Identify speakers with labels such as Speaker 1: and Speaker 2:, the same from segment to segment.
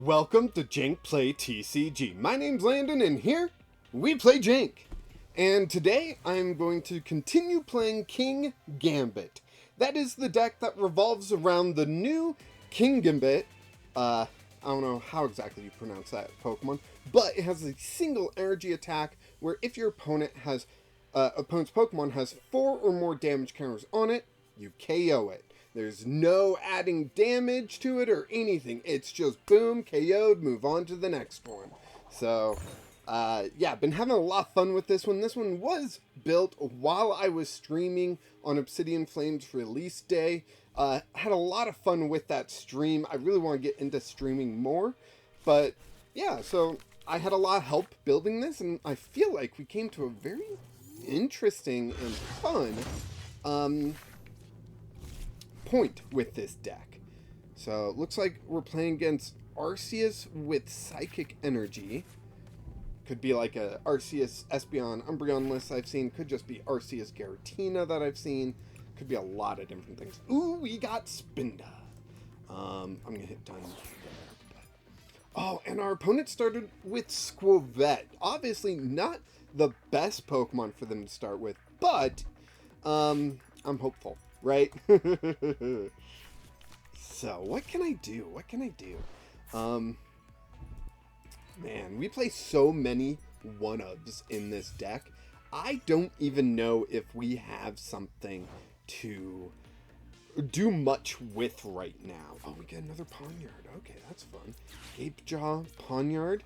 Speaker 1: Welcome to Jank Play TCG. My name's Landon, and here we play Jank. And today I'm going to continue playing Kingambit. That is the deck that revolves around the new Kingambit. I don't know how exactly you pronounce that Pokemon, but it has a single energy attack where if your opponent's Pokemon has 4 or more damage counters on it, you KO it. There's no adding damage to it or anything. It's just boom, KO'd, move on to the next one. So, yeah, been having a lot of fun with this one. This one was built while I was streaming on Obsidian Flames release day. Had a lot of fun with that stream. I really want to get into streaming more. But, yeah, so I had a lot of help building this, and I feel like we came to a very interesting and fun, point with this deck. So it looks like we're playing against Arceus with Psychic Energy. Could be like a Arceus Espeon Umbreon list I've seen. Could just be Arceus Giratina that I've seen. Could be a lot of different things. Ooh, we got Spinda. I'm gonna hit Diamond there. Oh, and our opponent started with Squavette. Obviously not the best Pokemon for them to start with, but I'm hopeful. Right? So, what can I do? What can I do? Man, we play so many one-ofs in this deck. I don't even know if we have something to do much with right now. Oh, we get another Pawniard. Okay, that's fun. Gapejaw Pawniard.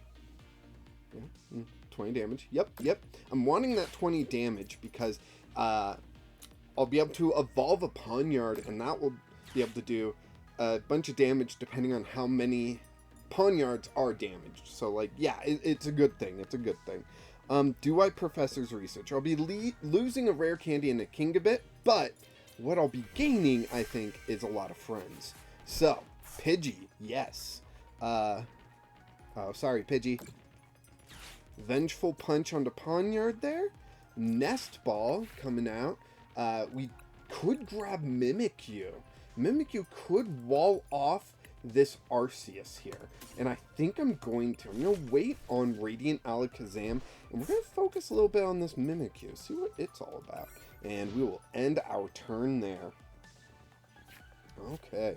Speaker 1: Yeah, 20 damage. Yep. I'm wanting that 20 damage because, I'll be able to evolve a Pawniard, and that will be able to do a bunch of damage depending on how many Pawniards are damaged. So, like, yeah, it's a good thing. It's a good thing. Do I Professor's Research? I'll be losing a Rare Candy and a Kingambit, but what I'll be gaining, I think, is a lot of friends. So, Pidgey, yes. Oh, sorry, Pidgey. Vengeful Punch onto Pawniard there. Nest Ball coming out. We could grab Mimikyu. Mimikyu could wall off this Arceus here. And I think I'm going to wait on Radiant Alakazam. And we're going to focus a little bit on this Mimikyu. See what it's all about. And we will end our turn there. Okay.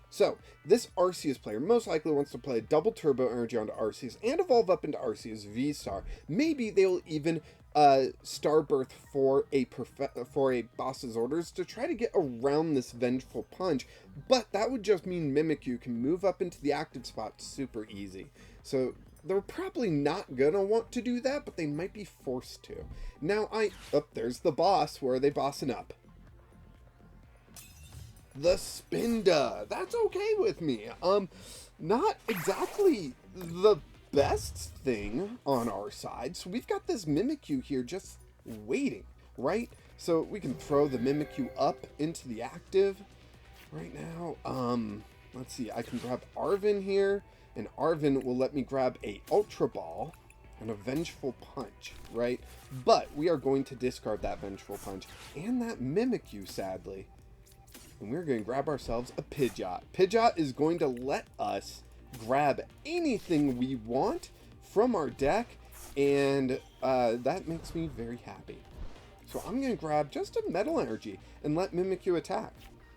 Speaker 1: So, this Arceus player most likely wants to play double Turbo Energy onto Arceus and evolve up into Arceus V-Star. Maybe they will even Starbirth for a boss's orders to try to get around this Vengeful Punch, but that would just mean Mimikyu can move up into the active spot super easy. So they're probably not gonna want to do that, but they might be forced to. Now there's the boss. Where are they bossing up? The Spinda. That's okay with me. Not exactly the best thing on our side. So we've got this Mimikyu here just waiting, right? So we can throw the Mimikyu up into the active right now. Let's see. I can grab Arven here, and Arven will let me grab a Ultra Ball and a Vengeful Punch, right? But we are going to discard that Vengeful Punch and that Mimikyu, sadly. And we're going to grab ourselves a Pidgeot. Pidgeot is going to let us grab anything we want from our deck, and that makes me very happy. So I'm going to grab just a Metal Energy and let Mimikyu attack.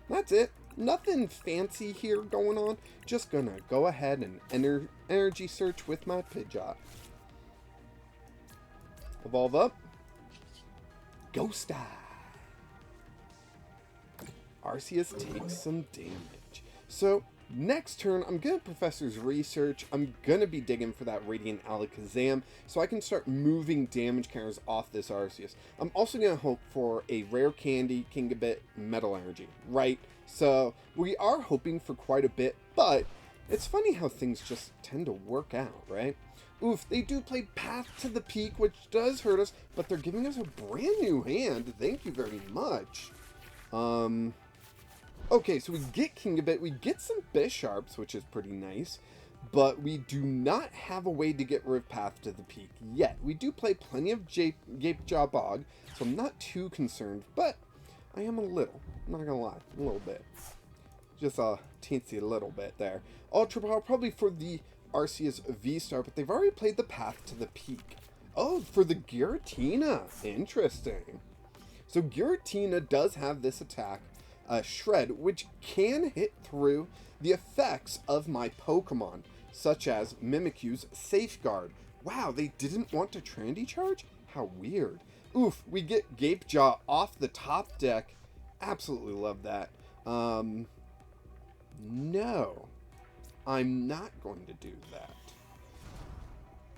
Speaker 1: That's it. Nothing fancy here going on. Just going to go ahead and energy search with my Pidgeot. Evolve up. Ghost Eye. Arceus takes some damage. So, next turn, I'm going to Professor's Research. I'm going to be digging for that Radiant Alakazam, so I can start moving damage counters off this Arceus. I'm also going to hope for a Rare Candy, Kingambit, Metal Energy, right? So, we are hoping for quite a bit, but it's funny how things just tend to work out, right? Oof, they do play Path to the Peak, which does hurt us, but they're giving us a brand new hand. Thank you very much. Okay, so we get Kingambit, we get some Bisharps, which is pretty nice, but we do not have a way to get rid of Path to the Peak yet. We do play plenty of Gapejaw Bog, so I'm not too concerned, but I am a little, I'm not gonna lie, a little bit. Just a teensy little bit there. Ultra Ball probably for the Arceus V-Star, but they've already played the Path to the Peak. Oh, for the Giratina. Interesting. So Giratina does have this attack, Shred, which can hit through the effects of my Pokemon, such as Mimikyu's Safeguard. Wow, they didn't want to Trendy Charge? How weird. Oof, we get Gapejaw off the top deck. Absolutely love that. No, I'm not going to do that.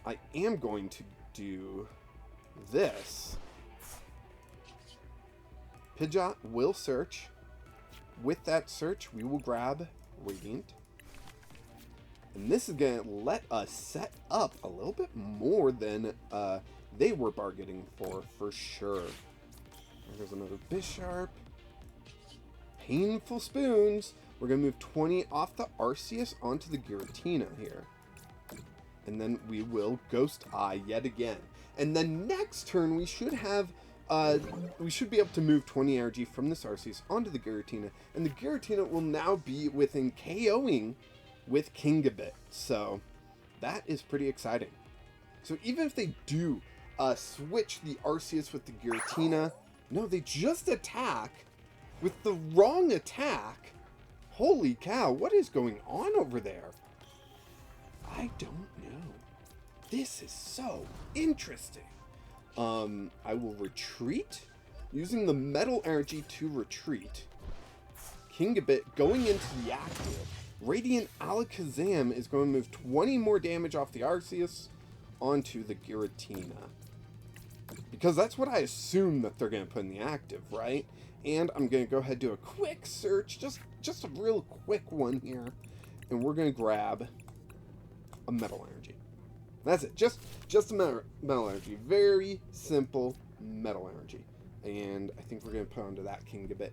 Speaker 1: I am going to do this. Pidgeot will search. With that search, we will grab Radiant. And this is going to let us set up a little bit more than they were bargaining for sure. There's another Bisharp. Painful Spoons. We're going to move 20 off the Arceus onto the Giratina here. And then we will Ghost Eye yet again. And then next turn we should have, we should be able to move 20 energy from this Arceus onto the Giratina. And the Giratina will now be within KOing with Kingambit. So that is pretty exciting. So even if they do switch the Arceus with the Giratina, no, they just attack with the wrong attack. Holy cow, what is going on over there? I don't know. This is so interesting. I will retreat, using the Metal Energy to retreat. Kingambit going into the active. Radiant Alakazam is going to move 20 more damage off the Arceus onto the Giratina. Because that's what I assume that they're going to put in the active, right? And I'm going to go ahead and do a quick search, just a real quick one here. And we're going to grab a Metal Energy. That's it, just a metal Energy. Very simple Metal Energy. And I think we're going to put onto that Kingambit.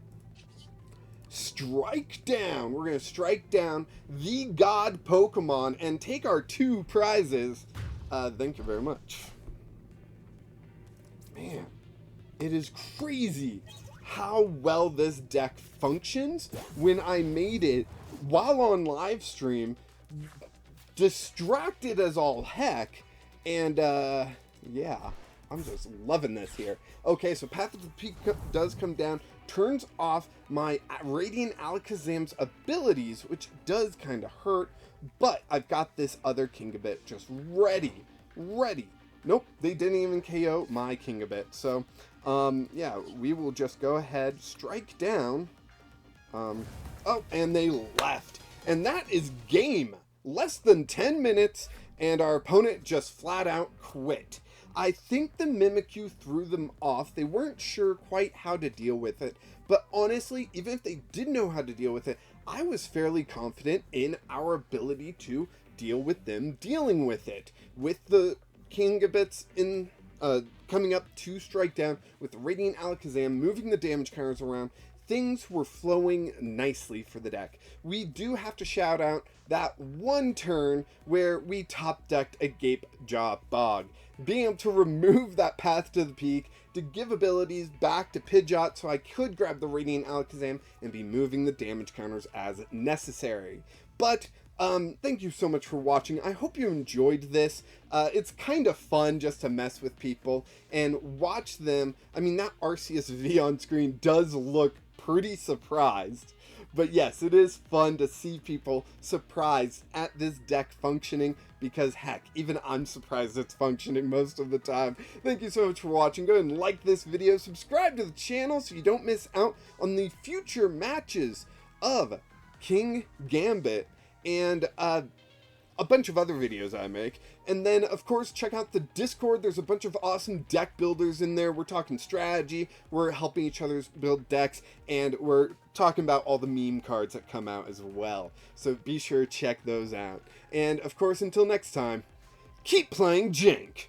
Speaker 1: Strike down! We're going to strike down the God Pokemon and take our 2 prizes. Thank you very much. Man, it is crazy how well this deck functions when I made it while on live stream, distracted as all heck, and yeah, I'm just loving this here. Okay, so Path of the Peak does come down, turns off my Radiant Alakazam's abilities, which does kind of hurt, but I've got this other Kingambit just ready. Nope, they didn't even KO my Kingambit. So, yeah, we will just go ahead, strike down. Oh, and they left. And that is game. Less than 10 minutes, and our opponent just flat out quit. I think the Mimikyu threw them off. They weren't sure quite how to deal with it. But honestly, even if they did know how to deal with it, I was fairly confident in our ability to deal with them dealing with it. With the Kingambits in coming up to strike down, with Radiant Alakazam moving the damage counters around, things were flowing nicely for the deck. We do have to shout out that one turn where we top decked a Gapejaw Bog, being able to remove that Path to the Peak to give abilities back to Pidgeot so I could grab the Radiant Alakazam and be moving the damage counters as necessary. But thank you so much for watching. I hope you enjoyed this. It's kind of fun just to mess with people and watch them. I mean, that Arceus V on screen does look pretty surprised. But yes, it is fun to see people surprised at this deck functioning, because heck, even I'm surprised it's functioning most of the time. Thank you so much for watching. Go ahead and like this video, subscribe to the channel so you don't miss out on the future matches of Kingambit and a bunch of other videos I make. And then, of course, check out the Discord. There's a bunch of awesome deck builders in there. We're talking strategy, we're helping each other build decks, and we're talking about all the meme cards that come out as well. So be sure to check those out. And, of course, until next time, keep playing Jank!